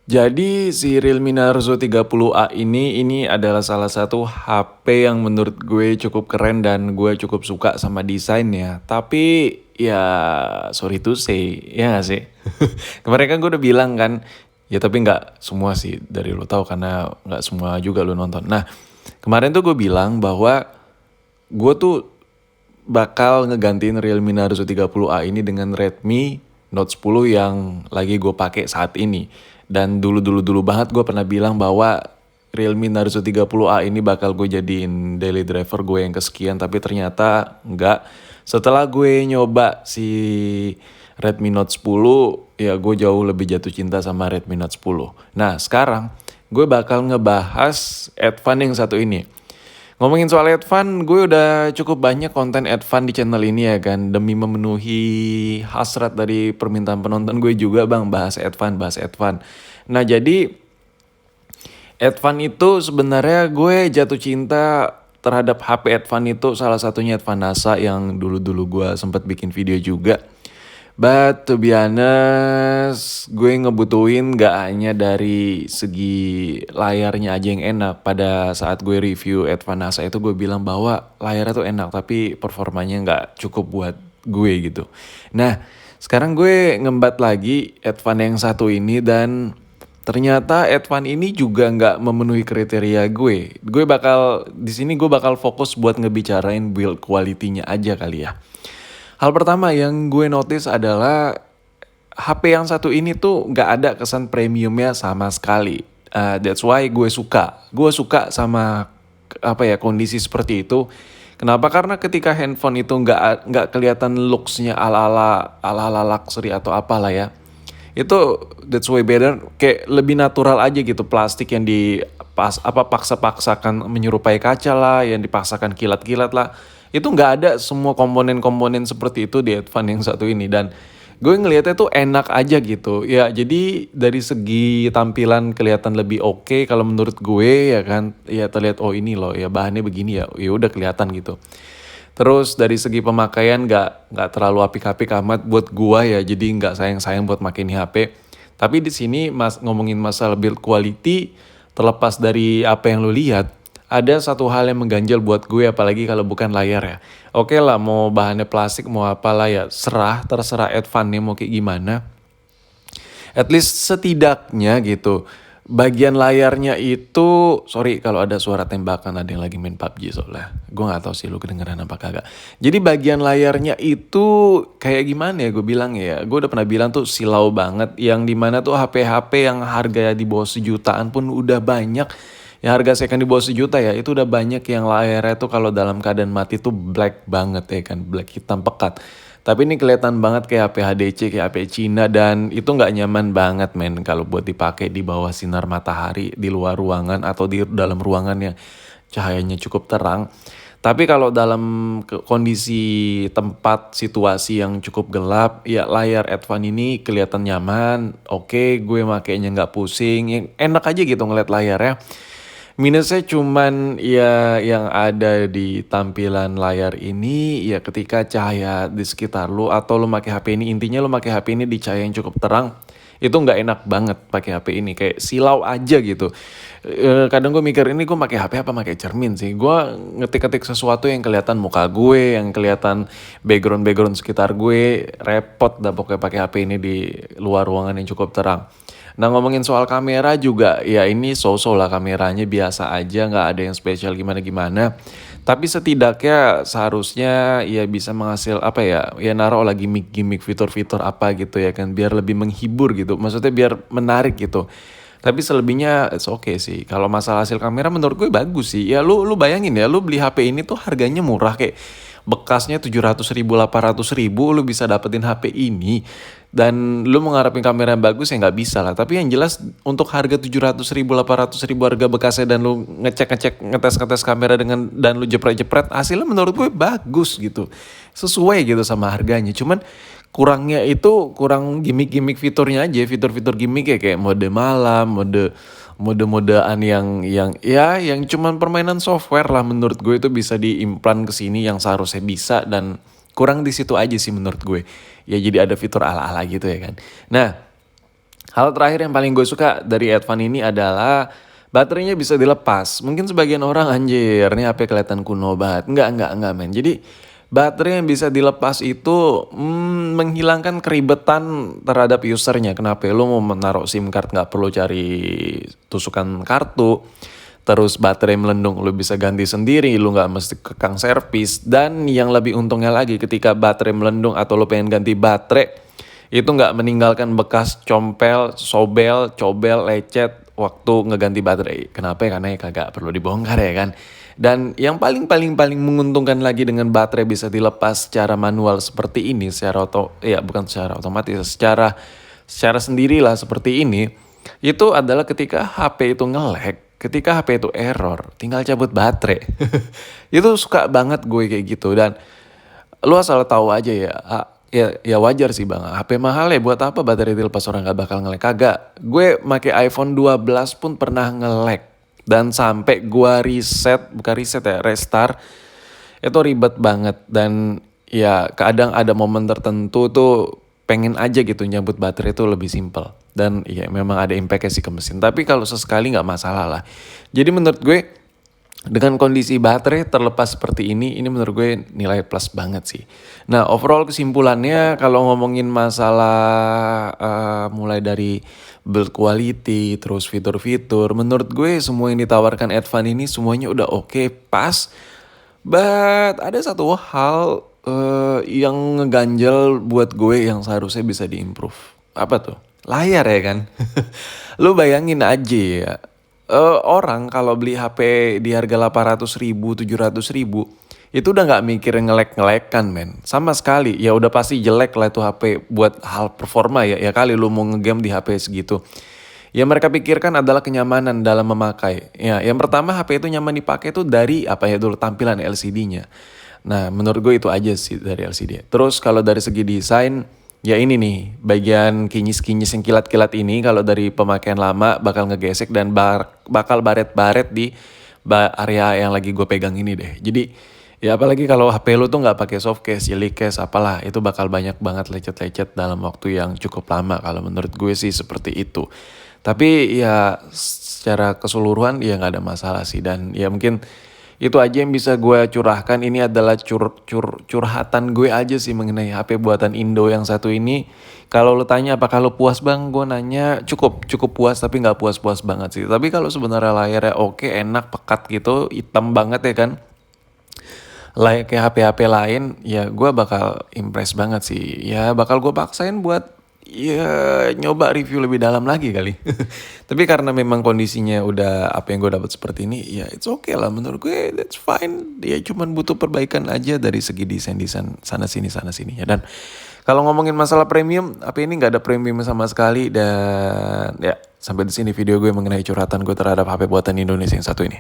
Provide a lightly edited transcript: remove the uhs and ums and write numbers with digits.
Jadi si Realme Narzo 30A ini adalah salah satu HP yang menurut gue cukup keren dan gue cukup suka sama desainnya. Tapi ya sorry to say, ya gak sih? Kemarin kan gue udah bilang kan, ya tapi nggak semua sih dari lo tahu karena nggak semua juga lo nonton. Nah kemarin tuh gue bilang bahwa gue tuh bakal ngegantiin Realme Narzo 30A ini dengan Redmi Note 10 yang lagi gue pakai saat ini. Dan dulu banget gue pernah bilang bahwa Realme Narzo 30A ini bakal gue jadiin daily driver gue yang kesekian, tapi ternyata enggak. Setelah gue nyoba si Redmi Note 10, ya gue jauh lebih jatuh cinta sama Redmi Note 10. Nah sekarang gue bakal ngebahas Advan yang satu ini. Ngomongin soal Advan, gue udah cukup banyak konten Advan di channel ini ya kan. Demi memenuhi hasrat dari permintaan penonton gue juga bang, bahas Advan, bahas Advan. Nah jadi Advan itu sebenarnya gue jatuh cinta terhadap HP Advan itu salah satunya Advan NASA yang dulu-dulu gue sempat bikin video juga. But to be honest, gue ngebutuhin gak hanya dari segi layarnya aja yang enak. Pada saat gue review Advan NASA itu gue bilang bahwa layarnya tuh enak tapi performanya gak cukup buat gue gitu. Nah sekarang gue ngembat lagi Advan yang satu ini dan ternyata Advan ini juga nggak memenuhi kriteria gue. Di sini gue bakal fokus buat ngebicarain build quality-nya aja kali ya. Hal pertama yang gue notice adalah HP yang satu ini tuh nggak ada kesan premiumnya sama sekali. That's why gue suka. Gue suka sama kondisi seperti itu. Kenapa? Karena ketika handphone itu nggak kelihatan looks-nya ala-ala luxury atau apalah ya. Itu that's way better, kayak lebih natural aja gitu, plastik yang paksa-paksakan menyerupai kaca lah, yang dipaksakan kilat-kilat lah. Itu nggak ada semua komponen-komponen seperti itu di Advan yang satu ini dan gue ngelihatnya tuh enak aja gitu. Ya jadi dari segi tampilan kelihatan lebih oke kalau menurut gue ya kan. Ya terlihat oh ini loh ya bahannya begini ya. Ya udah kelihatan gitu. Terus dari segi pemakaian nggak terlalu apik-apik amat buat gua ya, jadi nggak sayang-sayang buat makin HP. Tapi di sini ngomongin masalah build quality, terlepas dari apa yang lu lihat, ada satu hal yang mengganjal buat gue apalagi kalau bukan layar ya. Oke lah mau bahannya plastik mau apalah ya, terserah Advan-nya mau kayak gimana. At least setidaknya gitu. Bagian layarnya itu, sorry kalau ada suara tembakan ada yang lagi main PUBG soalnya. Gue gak tahu sih lu kedengeran apa kagak. Jadi bagian layarnya itu kayak gimana ya gue bilang ya. Gue udah pernah bilang tuh silau banget. Yang dimana tuh HP-HP yang harga di bawah sejutaan pun udah banyak. Yang harga second di bawah sejuta ya, itu udah banyak yang layarnya tuh kalau dalam keadaan mati tuh black banget ya kan. Black hitam pekat. Tapi ini kelihatan banget kayak HP HDC, kayak HP Cina dan itu nggak nyaman banget men kalau buat dipakai di bawah sinar matahari di luar ruangan atau di dalam ruangan yang cahayanya cukup terang. Tapi kalau dalam kondisi tempat situasi yang cukup gelap, ya layar Advan ini kelihatan nyaman. Oke, gue makainya nggak pusing, yang enak aja gitu ngeliat layarnya. Minusnya cuman ya yang ada di tampilan layar ini ya ketika cahaya di sekitar lu atau lu pakai HP ini, intinya lu pakai HP ini di cahaya yang cukup terang itu nggak enak banget pakai HP ini, kayak silau aja gitu. Kadang gue mikir ini gue pakai HP apa pakai cermin sih, gue ngetik-ngetik sesuatu yang kelihatan muka gue, yang kelihatan background sekitar gue, repot dah pokoknya pakai HP ini di luar ruangan yang cukup terang. Nah ngomongin soal kamera juga ya ini so-so lah, kameranya biasa aja, nggak ada yang spesial gimana-gimana. Tapi setidaknya seharusnya ya bisa menghasil apa ya naruh lagi gimmick fitur-fitur apa gitu ya kan, biar lebih menghibur gitu, maksudnya biar menarik gitu. Tapi selebihnya it's okay sih. Kalau masalah hasil kamera menurut gue bagus sih. Ya lu bayangin ya, lu beli HP ini tuh harganya murah, kayak bekasnya 700 ribu 800 ribu lu bisa dapetin HP ini. Dan lu mengharapin kamera yang bagus ya nggak bisa lah. Tapi yang jelas untuk harga 700 ribu 800 ribu harga bekasnya dan lu ngetes kamera dan lu jepret-jepret, hasilnya menurut gue bagus gitu. Sesuai gitu sama harganya. Cuman kurangnya itu kurang gimmick-gimmick fiturnya aja, fitur-fitur gimmick ya kayak mode malam, mode-modean yang cuman permainan software lah, menurut gue itu bisa diimplan ke sini yang seharusnya bisa, dan kurang di situ aja sih menurut gue. Ya jadi ada fitur ala-ala gitu ya kan. Nah, Hal terakhir yang paling gue suka dari Advan ini adalah baterainya bisa dilepas. Mungkin sebagian orang anjir, ini HP kelihatan kuno banget. Enggak men. Jadi baterai yang bisa dilepas itu menghilangkan keribetan terhadap usernya. Kenapa? Lo mau menaruh SIM card nggak perlu cari tusukan kartu. Terus baterai melendung lo bisa ganti sendiri, lo nggak mesti ke kang servis. Dan yang lebih untungnya lagi ketika baterai melendung atau lo pengen ganti baterai, itu nggak meninggalkan bekas compel, sobel, cobel, lecet waktu ngeganti baterai. Kenapa? Karena ya kagak perlu dibongkar ya kan. Dan yang paling menguntungkan lagi dengan baterai bisa dilepas secara manual seperti ini, bukan secara otomatis, secara sendirilah seperti ini, itu adalah ketika HP itu nge-lag, ketika HP itu error, tinggal cabut baterai. Itu suka banget gue kayak gitu. Dan lu asal tahu aja ya, ya wajar sih bang. HP mahal ya buat apa baterai dilepas orang gak bakal nge-lag. Kagak. Gue make iPhone 12 pun pernah nge-lag. Dan sampai gue restart. Itu ribet banget. Dan ya kadang ada momen tertentu tuh pengen aja gitu nyambut baterai itu lebih simpel. Dan ya memang ada impact-nya sih ke mesin. Tapi kalau sesekali gak masalah lah. Jadi menurut gue dengan kondisi baterai terlepas seperti ini menurut gue nilai plus banget sih. Nah overall kesimpulannya kalau ngomongin masalah mulai dari build quality, terus fitur-fitur, menurut gue semua yang ditawarkan Advan ini semuanya udah oke, pas. But ada satu hal yang ngeganjel buat gue yang seharusnya bisa diimprove. Apa tuh? Layar ya kan? Lu bayangin aja ya. Orang kalau beli HP di harga 800.000, 700.000 itu udah nggak mikir ngelek kan men, sama sekali. Ya udah pasti jelek lah itu HP buat hal performa ya kali lu mau ngegame di HP segitu. Ya mereka pikirkan adalah kenyamanan dalam memakai. Ya yang pertama HP itu nyaman dipakai tuh dari apa ya dulu tampilan LCD-nya. Nah menurut gue itu aja sih dari LCD. Terus kalau dari segi desain, ya ini nih, bagian kinyis-kinyis yang kilat-kilat ini kalau dari pemakaian lama bakal ngegesek dan bakal baret-baret di area yang lagi gue pegang ini deh. Jadi ya apalagi kalau HP lu tuh nggak pakai soft case, jelly case, apalah, itu bakal banyak banget lecet-lecet dalam waktu yang cukup lama. Kalau menurut gue sih seperti itu. Tapi ya secara keseluruhan ya nggak ada masalah sih. Dan ya mungkin itu aja yang bisa gue curahkan. Ini adalah curhatan gue aja sih mengenai HP buatan Indo yang satu ini. Kalau lo tanya apakah lo puas bang, gue nanya cukup puas tapi nggak puas-puas banget sih. Tapi kalau sebenarnya layarnya oke, enak, pekat gitu, hitam banget ya kan, kayak HP-HP lain, ya gue bakal impress banget sih. Ya bakal gue paksain buat ya nyoba review lebih dalam lagi kali. Tapi karena memang kondisinya udah apa yang gue dapat seperti ini, ya it's okay lah menurut gue, that's fine. Dia cuman butuh perbaikan aja dari segi desain sana sini ya. Dan kalau ngomongin masalah premium, HP ini nggak ada premium sama sekali. Dan ya sampai di sini video gue mengenai curhatan gue terhadap HP buatan Indonesia yang satu ini.